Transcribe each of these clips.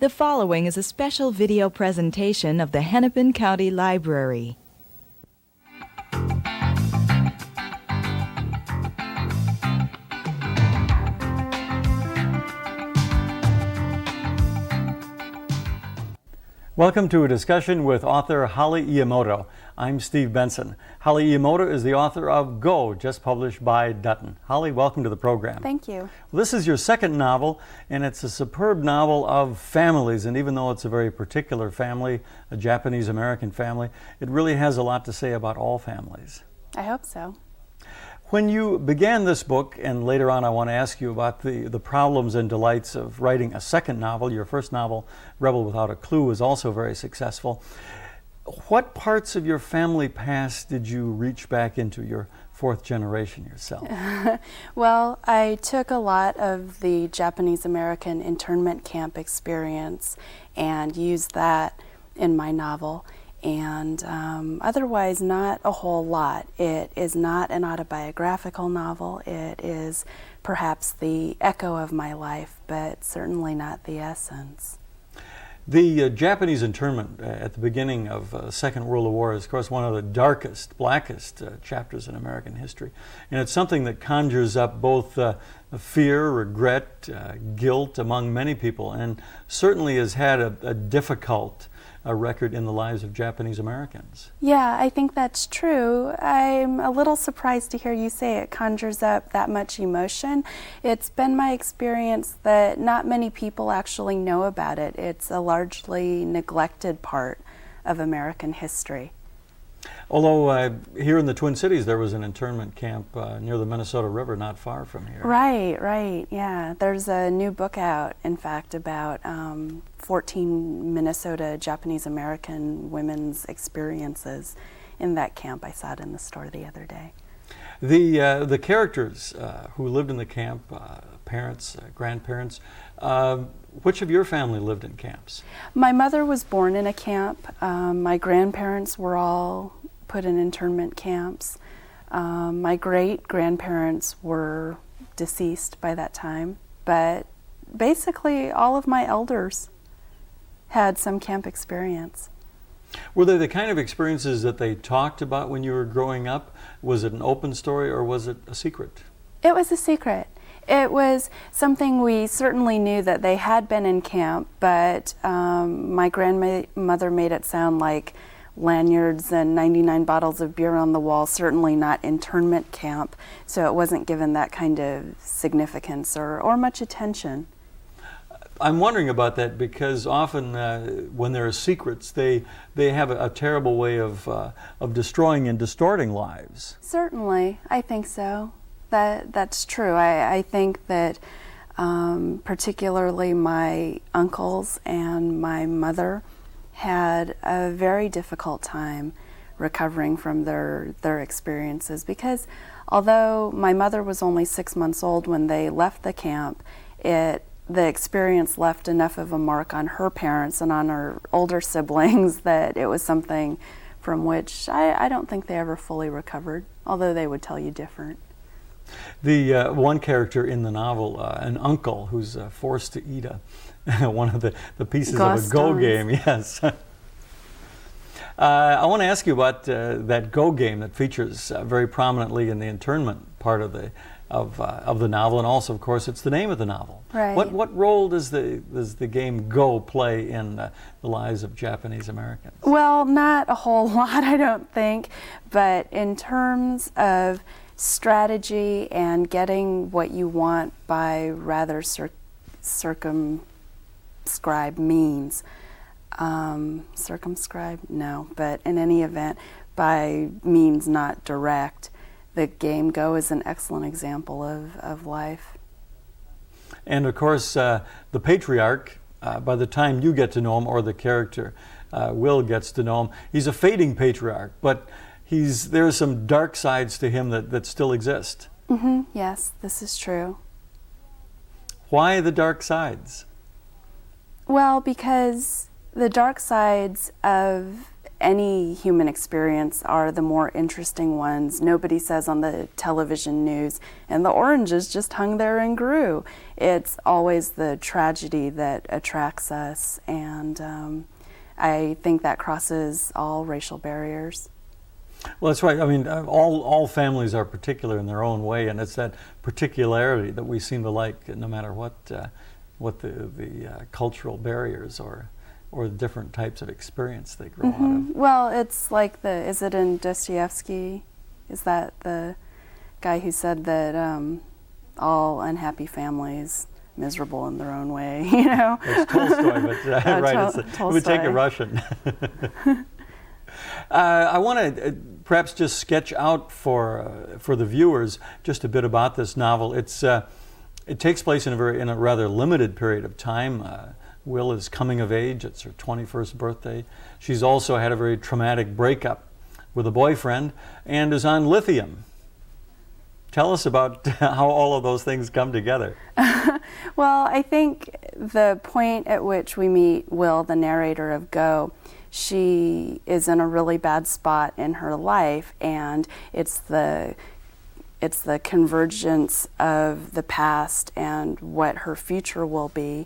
The following is a special video presentation of the Hennepin County Library. Welcome to a discussion with author Holly Uyemoto. I'm Steve Benson. Holly Uyemoto is the author of Go, just published by Dutton. Holly, welcome to the program. Thank you. This is your second novel, and it's a superb novel of families. And even though it's a very particular family, a Japanese-American family, it really has a lot to say about all families. I hope so. When you began this book, and later on I want to ask you about the problems and delights of writing a second novel. Your first novel, Rebel Without a Clue, was also very successful. What parts of your family past did you reach back into your fourth generation yourself? Well, I took a lot of the Japanese-American internment camp experience and used that in my novel. And otherwise not a whole lot. It is not an autobiographical novel. It is perhaps the echo of my life, but certainly not the essence. The Japanese internment at the beginning of the Second World War is, of course, one of the darkest, blackest chapters in American history. And it's something that conjures up both fear, regret, guilt among many people, and certainly has had a difficult record in the lives of Japanese Americans. Yeah, I think that's true. I'm a little surprised to hear you say it conjures up that much emotion. It's been my experience that not many people actually know about it. It's a largely neglected part of American history. Although here in the Twin Cities there was an internment camp near the Minnesota River not far from here. Right, yeah. There's a new book out, in fact, about 14 Minnesota Japanese American women's experiences in that camp. I saw it in the store the other day. The characters who lived in the camp, parents, grandparents, which of your family lived in camps? My mother was born in a camp. My grandparents were all put in internment camps. My great-grandparents were deceased by that time, but basically all of my elders had some camp experience. Were they the kind of experiences that they talked about when you were growing up? Was it an open story or was it a secret? It was a secret. It was something we certainly knew that they had been in camp, but my grandmother made it sound like lanyards and 99 bottles of beer on the wall, certainly not internment camp, so it wasn't given that kind of significance or much attention. I'm wondering about that because often when there are secrets, they have a terrible way of destroying and distorting lives. Certainly, I think so. That's true. I think that particularly my uncles and my mother had a very difficult time recovering from their experiences because although my mother was only 6 months old when they left the camp, the experience left enough of a mark on her parents and on her older siblings that it was something from which I don't think they ever fully recovered, although they would tell you different. The one character in the novel, an uncle who's forced to eat one of the pieces of a Go game, yes. I want to ask you about that Go game that features very prominently in the internment part of the novel, and also, of course, it's the name of the novel. Right. What role does the game Go play in the lives of Japanese Americans? Well, not a whole lot, I don't think, but in terms of strategy and getting what you want by rather circumscribed means. Circumscribed? No, but in any event, by means not direct, the game Go is an excellent example of life. And of course, the patriarch, by the time you get to know him, or the character Will gets to know him, he's a fading patriarch, but there are some dark sides to him that still exist. Mm-hmm. Yes, this is true. Why the dark sides? Well, because the dark sides of any human experience are the more interesting ones. Nobody says on the television news, and the oranges just hung there and grew. It's always the tragedy that attracts us, and I think that crosses all racial barriers. Well, that's right. I mean, all families are particular in their own way, and it's that particularity that we seem to like, no matter what the cultural barriers or the different types of experience they grow out of. Well, it's like is it in Dostoevsky? Is that the guy who said that all unhappy families miserable in their own way? You know, it's Tolstoy, but right, it would take a Russian. I want to perhaps just sketch out for the viewers just a bit about this novel. It takes place in a rather limited period of time. Will is coming of age. It's her 21st birthday. She's also had a very traumatic breakup with a boyfriend and is on lithium. Tell us about how all of those things come together. Well, I think the point at which we meet Will, the narrator of Go, she is in a really bad spot in her life, and it's the convergence of the past and what her future will be.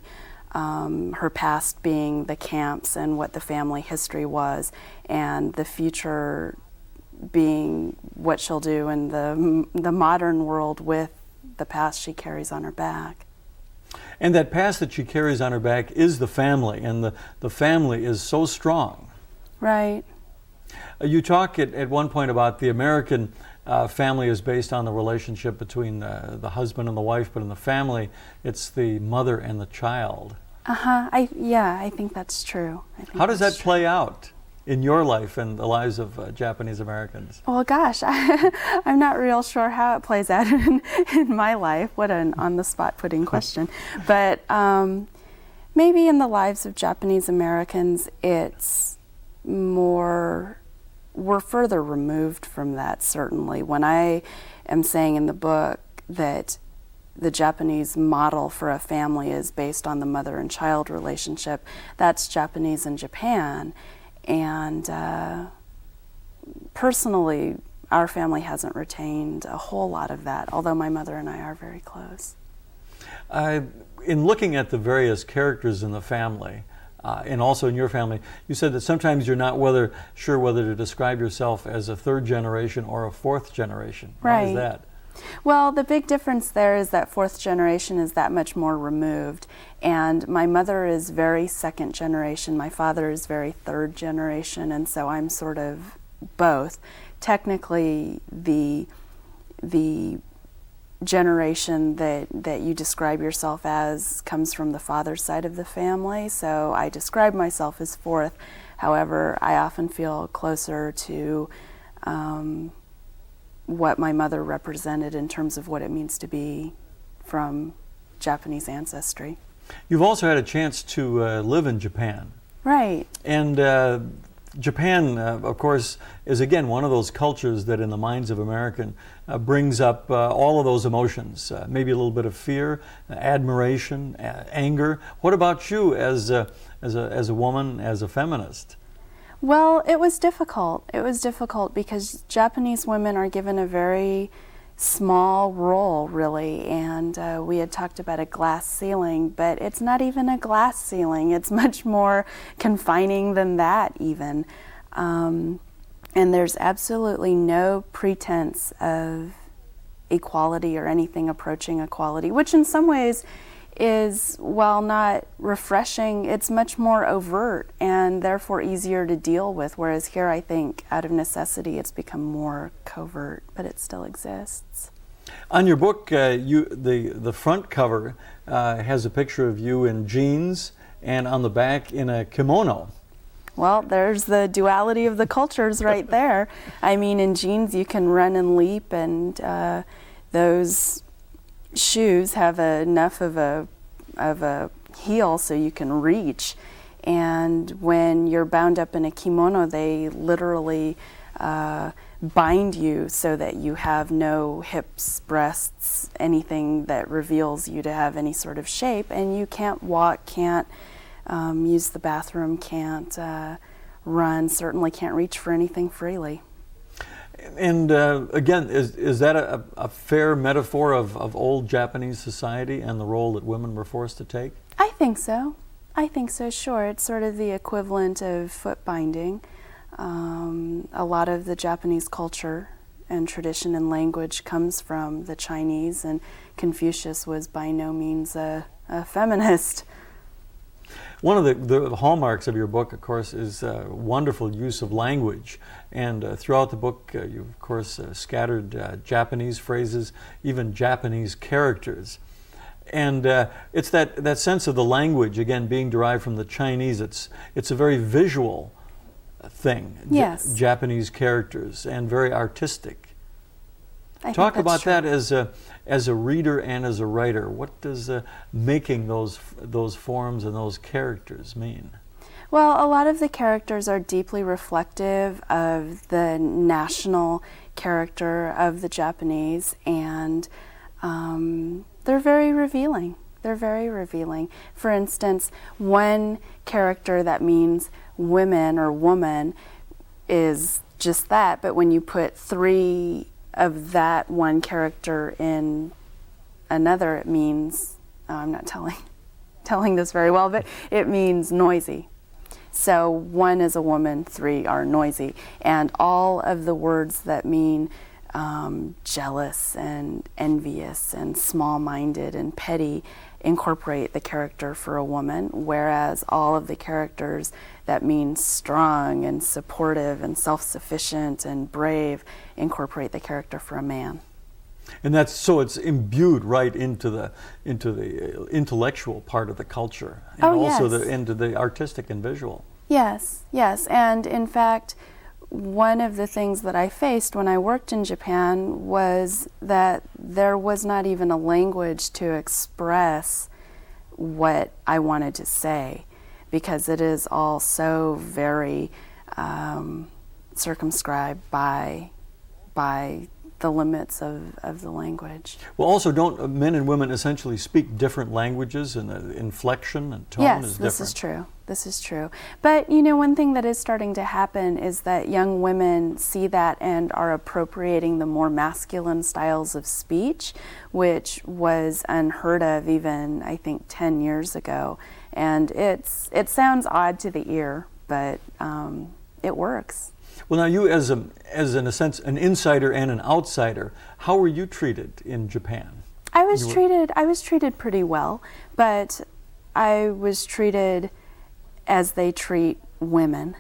Her past being the camps and what the family history was, and the future being what she'll do in the modern world with the past she carries on her back. And that past that she carries on her back is the family, and the family is so strong. Right. You talk at one point about the American family is based on the relationship between the husband and the wife, but in the family, it's the mother and the child. I think that's true. How does that play out in your life and the lives of Japanese Americans? Well, gosh, I'm not real sure how it plays out in my life. What an on-the-spot putting question. But maybe in the lives of Japanese Americans, it's more, we're further removed from that, certainly. When I am saying in the book that the Japanese model for a family is based on the mother and child relationship, that's Japanese in Japan. And personally, our family hasn't retained a whole lot of that, although my mother and I are very close. In looking at the various characters in the family, and also in your family, you said that sometimes you're not sure whether to describe yourself as a third generation or a fourth generation. Right. Why is that? Well, the big difference there is that fourth generation is that much more removed, and my mother is very second generation, my father is very third generation, and so I'm sort of both. Technically, the generation that you describe yourself as comes from the father's side of the family, so I describe myself as fourth. However, I often feel closer to what my mother represented in terms of what it means to be from Japanese ancestry. You've also had a chance to live in Japan. Right. And Japan, of course, is again one of those cultures that in the minds of Americans brings up all of those emotions, maybe a little bit of fear, admiration, anger. What about you as a woman, as a feminist? Well, it was difficult. It was difficult because Japanese women are given a very small role, really, and we had talked about a glass ceiling, but it's not even a glass ceiling. It's much more confining than that, even. And there's absolutely no pretense of equality or anything approaching equality, which in some ways is, while not refreshing, it's much more overt and therefore easier to deal with, whereas here I think out of necessity it's become more covert, but it still exists. On your book, the front cover has a picture of you in jeans and on the back in a kimono. Well, there's the duality of the cultures right there. I mean, in jeans you can run and leap, and those shoes have enough of a heel so you can reach, and when you're bound up in a kimono, they literally bind you so that you have no hips, breasts, anything that reveals you to have any sort of shape, and you can't walk, can't use the bathroom, can't run certainly can't reach for anything freely. And again, is that a fair metaphor of old Japanese society and the role that women were forced to take? I think so. I think so, sure. It's sort of the equivalent of foot binding. A lot of the Japanese culture and tradition and language comes from the Chinese, and Confucius was by no means a feminist. One of the hallmarks of your book, of course, is wonderful use of language. And throughout the book, you, of course, scattered Japanese phrases, even Japanese characters. And it's that sense of the language, again, being derived from the Chinese. It's a very visual thing. Yes. Japanese characters, and very artistic. I Talk think that's about true. that as a reader and as a writer. What does making those forms and those characters mean? Well, a lot of the characters are deeply reflective of the national character of the Japanese, and they're very revealing. They're very revealing. For instance, one character that means women or woman is just that, but when you put three of that one character in another, it means, I'm not telling this very well, but it means noisy. So one is a woman, three are noisy. And all of the words that mean jealous and envious and small-minded and petty incorporate the character for a woman, whereas all of the characters that mean strong and supportive and self-sufficient and brave incorporate the character for a man. And that's so it's imbued right into the intellectual part of the culture, and also yes. into the artistic and visual. Yes, yes. And in fact, one of the things that I faced when I worked in Japan was that there was not even a language to express what I wanted to say, because it is all so very circumscribed by the limits of the language. Well, also, don't men and women essentially speak different languages, and the inflection and tone Yes, is different? this is true. This is true. But, you know, one thing that is starting to happen is that young women see that and are appropriating the more masculine styles of speech, which was unheard of even, I think, 10 years ago. And it sounds odd to the ear, but it works. Well, now you, as in a sense, an insider and an outsider, how were you treated in Japan? I was treated pretty well, but I was treated as they treat women,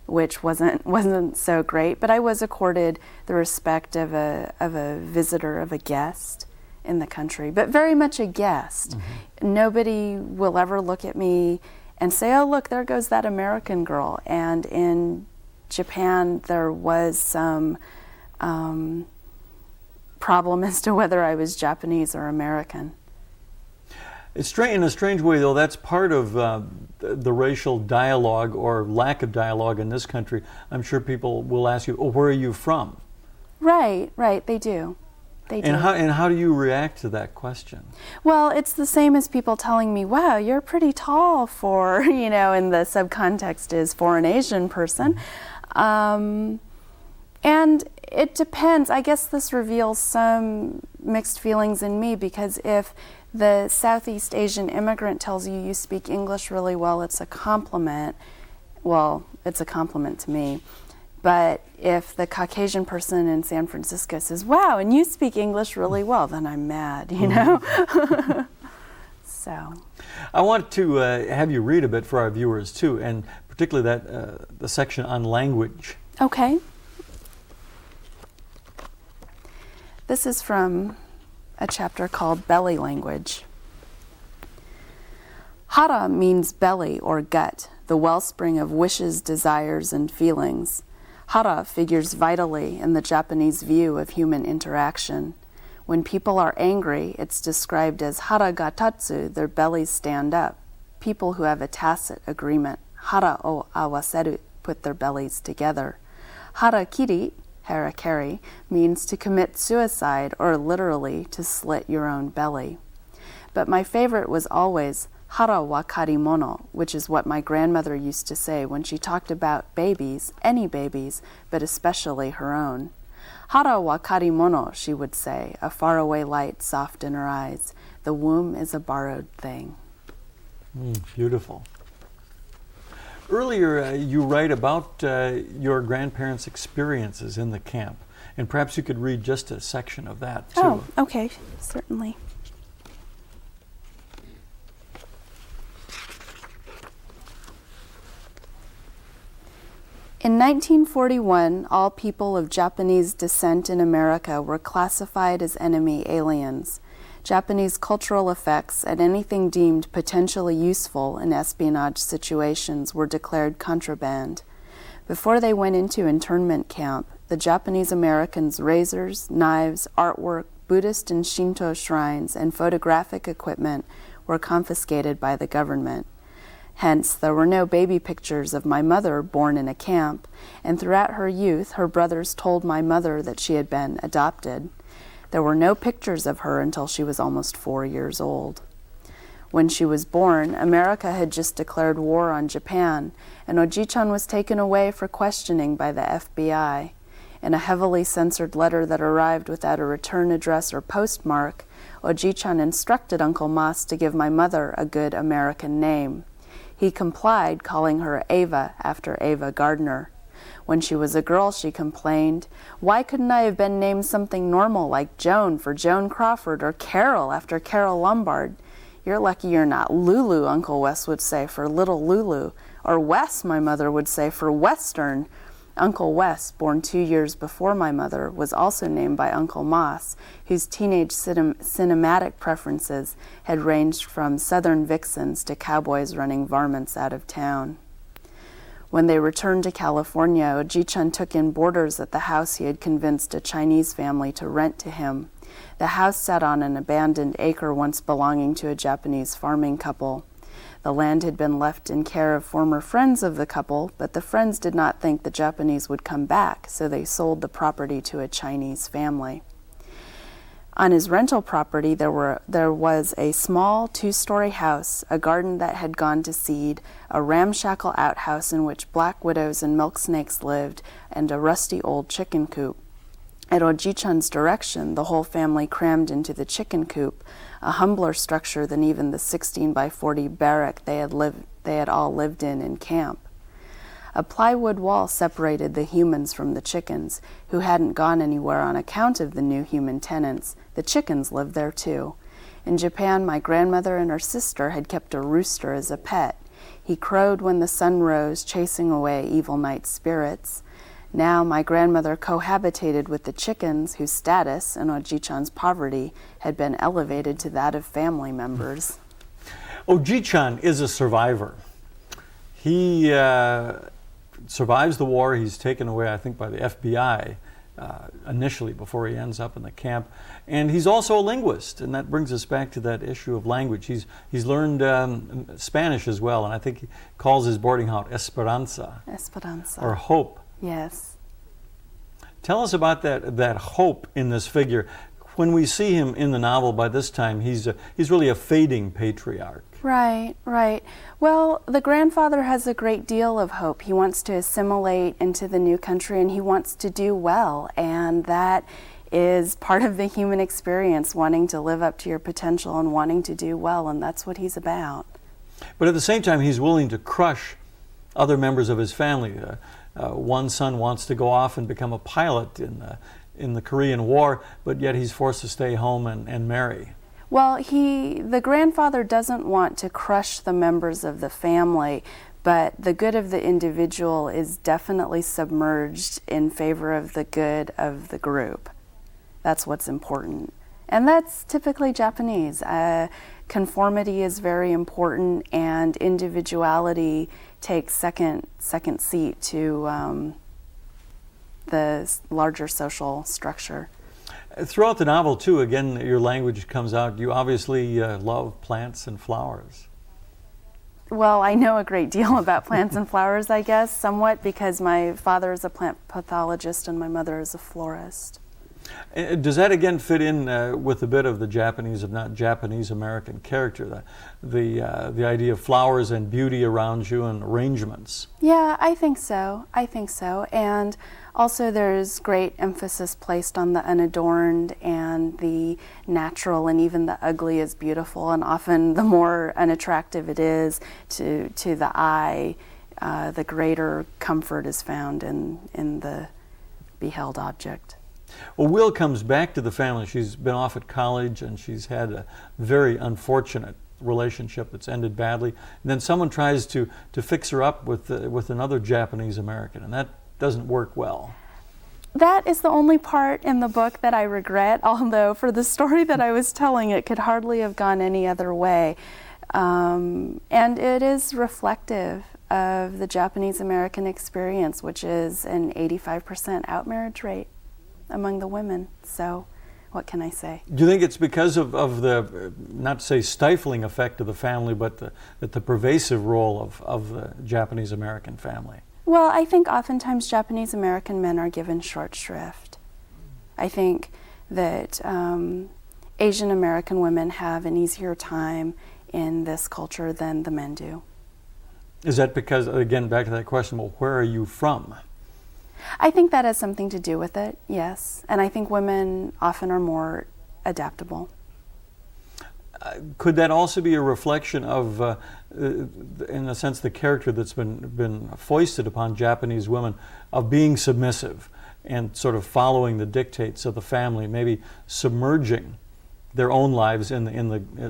which wasn't so great. But I was accorded the respect of a visitor, of a guest in the country, but very much a guest. Mm-hmm. Nobody will ever look at me and say, "Oh, look, there goes that American girl." And in Japan, there was some problem as to whether I was Japanese or American. It's in a strange way, though, that's part of the racial dialogue or lack of dialogue in this country. I'm sure people will ask you, "Oh, where are you from?" Right, they do. They do. And how do you react to that question? Well, it's the same as people telling me, "Wow, you're pretty tall for," and the subcontext is for an Asian person. And it depends. I guess this reveals some mixed feelings in me, because if the Southeast Asian immigrant tells you you speak English really well, it's a compliment. Well, it's a compliment to me. But if the Caucasian person in San Francisco says, "Wow, and you speak English really well," then I'm mad, So. I want to have you read a bit for our viewers, too, and particularly the section on language. Okay. This is from a chapter called Belly Language. Hara means belly or gut, the wellspring of wishes, desires, and feelings. Hara figures vitally in the Japanese view of human interaction. When people are angry, it's described as hara ga tatsu, their bellies stand up. People who have a tacit agreement, hara o awaseru, put their bellies together. Harakiri, harakiri, means to commit suicide, or literally to slit your own belly. But my favorite was always Hara wa karimono, which is what my grandmother used to say when she talked about babies, any babies, but especially her own. Hara wa karimono, she would say, a faraway light soft in her eyes. The womb is a borrowed thing. Beautiful. Earlier, you write about your grandparents' experiences in the camp, and perhaps you could read just a section of that, too. Oh, okay, certainly. In 1941, all people of Japanese descent in America were classified as enemy aliens. Japanese cultural effects and anything deemed potentially useful in espionage situations were declared contraband. Before they went into internment camp, the Japanese Americans' razors, knives, artwork, Buddhist and Shinto shrines, and photographic equipment were confiscated by the government. Hence, there were no baby pictures of my mother born in a camp, and throughout her youth, her brothers told my mother that she had been adopted. There were no pictures of her until she was almost 4 years old. When she was born, America had just declared war on Japan, and Oji-chan was taken away for questioning by the FBI. In a heavily censored letter that arrived without a return address or postmark, Oji-chan instructed Uncle Mas to give my mother a good American name. He complied, calling her Ava after Ava Gardner. When she was a girl, she complained, "Why couldn't I have been named something normal like Joan for Joan Crawford or Carol after Carol Lombard? You're lucky you're not Lulu," Uncle Wes would say, for little Lulu. Or Wes, my mother would say, for Western. Uncle Wes, born 2 years before my mother, was also named by Uncle Mas, whose teenage cinematic preferences had ranged from Southern vixens to cowboys running varmints out of town. When they returned to California, Oji-chan took in boarders at the house he had convinced a Chinese family to rent to him. The house sat on an abandoned acre once belonging to a Japanese farming couple. The land had been left in care of former friends of the couple, but the friends did not think the Japanese would come back, so they sold the property to a Chinese family. On his rental property, there was a small 2-story house, a garden that had gone to seed, a ramshackle outhouse in which black widows and milk snakes lived, and a rusty old chicken coop. At Oji-chan's direction, the whole family crammed into the chicken coop, a humbler structure than even the 16 by 40 barrack they had all lived in camp. A plywood wall separated the humans from the chickens, who hadn't gone anywhere on account of the new human tenants. The chickens lived there too. In Japan, my grandmother and her sister had kept a rooster as a pet. He crowed when the sun rose, chasing away evil night spirits. Now my grandmother cohabitated with the chickens, whose status, in Oji-chan's poverty, had been elevated to that of family members. Oji-chan is a survivor. He survives the war. He's taken away, I think, by the FBI initially before he ends up in the camp. And he's also a linguist, and that brings us back to that issue of language. He's learned Spanish as well, and I think he calls his boarding house Esperanza. Esperanza. Or hope. Yes. Tell us about that hope in this figure. When we see him in the novel, by this time, he's really a fading patriarch. Right, right. Well, the grandfather has a great deal of hope. He wants to assimilate into the new country, and he wants to do well, and that is part of the human experience, wanting to live up to your potential and wanting to do well, and that's what he's about. But at the same time, he's willing to crush other members of his family. One son wants to go off and become a pilot in the Korean War, but yet he's forced to stay home and marry. Well, the grandfather doesn't want to crush the members of the family, but the good of the individual is definitely submerged in favor of the good of the group. That's what's important. And that's typically Japanese. Conformity is very important, and individuality takes second seat to the larger social structure. Throughout the novel, too, again, your language comes out. You obviously love plants and flowers. Well, I know a great deal about plants and flowers, I guess, somewhat, because my father is a plant pathologist and my mother is a florist. Does that again fit in with a bit of the Japanese, if not Japanese American character, the idea of flowers and beauty around you and arrangements? Yeah, I think so. I think so. And also there's great emphasis placed on the unadorned, and the natural, and even the ugly is beautiful, and often the more unattractive it is to the eye, the greater comfort is found in the beheld object. Well, Will comes back to the family. She's been off at college, and she's had a very unfortunate relationship that's ended badly. And then someone tries to fix her up with another Japanese American, and that doesn't work well. That is the only part in the book that I regret, although for the story that I was telling, it could hardly have gone any other way. And it is reflective of the Japanese American experience, which is an 85% outmarriage rate among the women. So what can I say? Do you think it's because of the, not to say stifling effect of the family, but the pervasive role of the Japanese American family? Well, I think oftentimes Japanese American men are given short shrift. I think that Asian American women have an easier time in this culture than the men do. Is that because, again, back to that question, well, where are you from? I think that has something to do with it, yes. And I think women often are more adaptable. Could that also be a reflection of, in a sense, the character that's been foisted upon Japanese women of being submissive and sort of following the dictates of the family, maybe submerging their own lives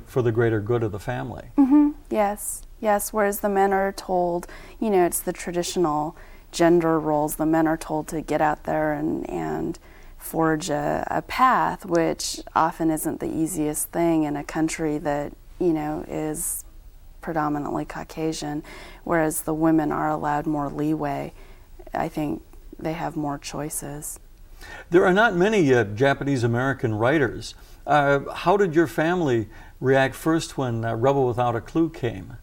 for the greater good of the family? Mm-hmm. Yes, yes. Whereas the men are told, it's the traditional gender roles. The men are told to get out there and forge a path, which often isn't the easiest thing in a country that, is predominantly Caucasian, whereas the women are allowed more leeway. I think they have more choices. There are not many Japanese American writers. How did your family react first when Rebel Without a Clue came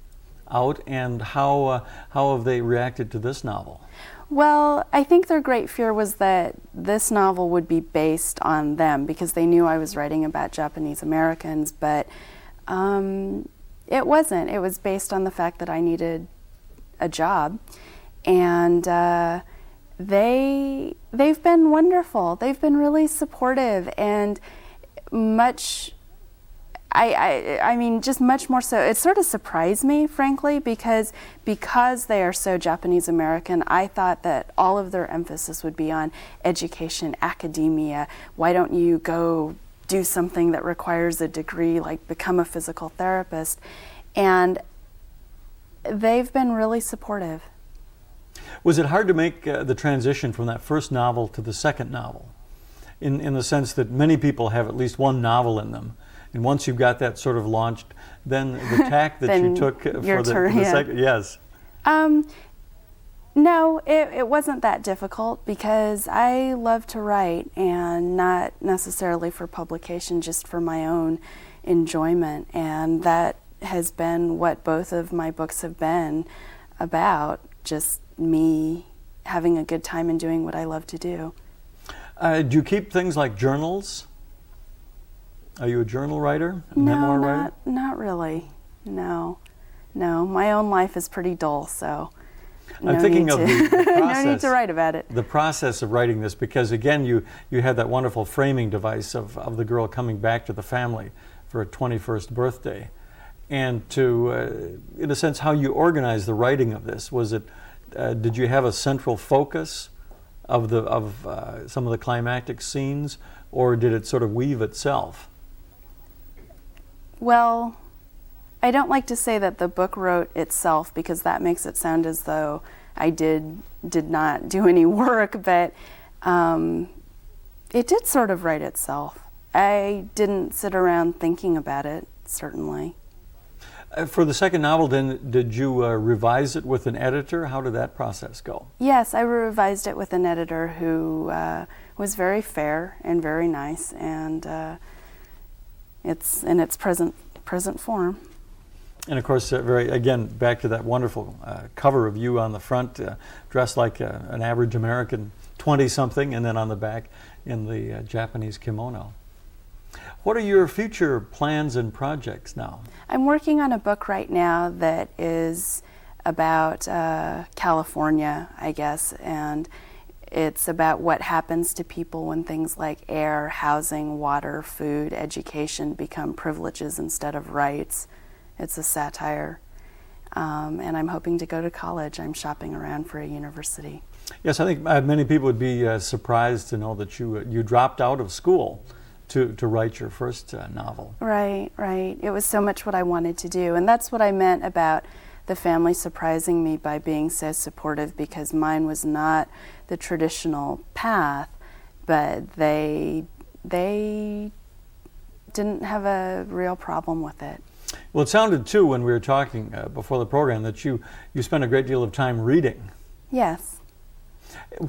out, and how have they reacted to this novel? Well, I think their great fear was that this novel would be based on them, because they knew I was writing about Japanese Americans, but it wasn't. It was based on the fact that I needed a job, and they've been wonderful. They've been really supportive, and just much more so. It sort of surprised me, frankly, because they are so Japanese American. I thought that all of their emphasis would be on education, academia. Why don't you go do something that requires a degree, like become a physical therapist? And they've been really supportive. Was it hard to make the transition from that first novel to the second novel? In the sense that many people have at least one novel in them. And once you've got that sort of launched, then the tack that you took for the second, yes. No, it wasn't that difficult, because I love to write, and not necessarily for publication, just for my own enjoyment. And that has been what both of my books have been about, just me having a good time and doing what I love to do. Do you keep things like journals? Are you a journal writer, a memoir writer? Not really. No. My own life is pretty dull, so I'm thinking of the process. No need to write about it. The process of writing this, because again, you had that wonderful framing device of the girl coming back to the family for her 21st birthday, and to, in a sense, how you organized the writing of this. Was it? Did you have a central focus of some of the climactic scenes, or did it sort of weave itself? Well, I don't like to say that the book wrote itself, because that makes it sound as though I did not do any work, but it did sort of write itself. I didn't sit around thinking about it, certainly. For the second novel, then, did you revise it with an editor? How did that process go? Yes, I revised it with an editor who was very fair and very nice, and it's in its present form. And of course, again, back to that wonderful cover of you on the front, dressed like an average American 20-something, and then on the back in the Japanese kimono. What are your future plans and projects now? I'm working on a book right now that is about California, I guess, and it's about what happens to people when things like air, housing, water, food, education become privileges instead of rights. It's a satire, and I'm hoping to go to college. I'm shopping around for a university. Yes, I think many people would be surprised to know that you dropped out of school to write your first novel. Right, right. It was so much what I wanted to do, and that's what I meant about the family surprising me by being so supportive, because mine was not the traditional path, but they didn't have a real problem with it. Well, it sounded too, when we were talking before the program, that you spent a great deal of time reading. Yes.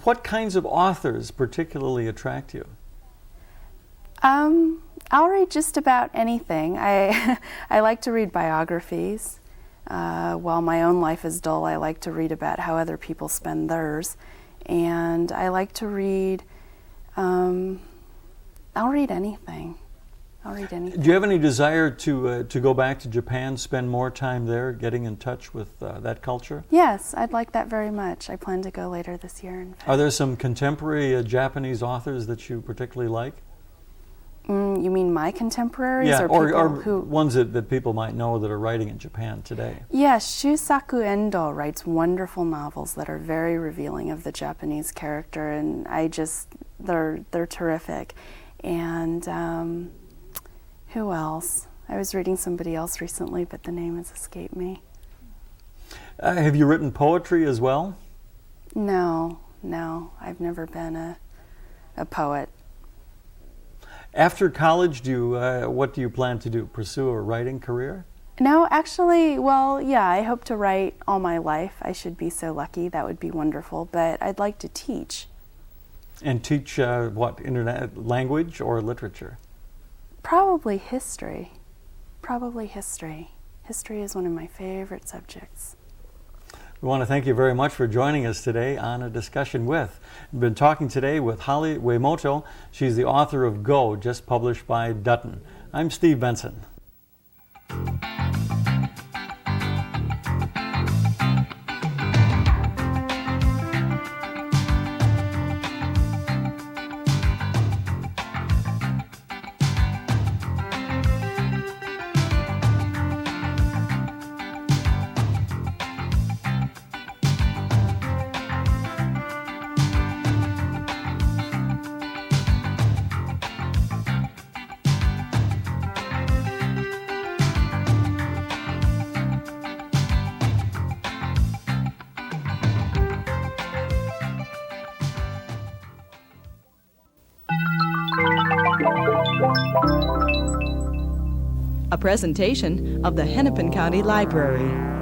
What kinds of authors particularly attract you? I'll read just about anything. I like to read biographies. While my own life is dull, I like to read about how other people spend theirs. And I like to read, I'll read anything. I'll read anything. Do you have any desire to go back to Japan, spend more time there, getting in touch with that culture? Yes, I'd like that very much. I plan to go later this year. In fact. Are there some contemporary Japanese authors that you particularly like? You mean my contemporaries? Yeah, or or people who... ones that people might know that are writing in Japan today? Yes, Shusaku Endo writes wonderful novels that are very revealing of the Japanese character, and they're terrific. And who else? I was reading somebody else recently, but the name has escaped me. Have you written poetry as well? No, I've never been a poet. After college, what do you plan to do? Pursue a writing career? No, actually, well, yeah, I hope to write all my life. I should be so lucky. That would be wonderful. But I'd like to teach. And teach what, internet language or literature? Probably history. Probably history. History is one of my favorite subjects. We want to thank you very much for joining us today on A Discussion With. We've been talking today with Holly Uyemoto. She's the author of Go, just published by Dutton. I'm Steve Benson. A presentation of the Hennepin County Library.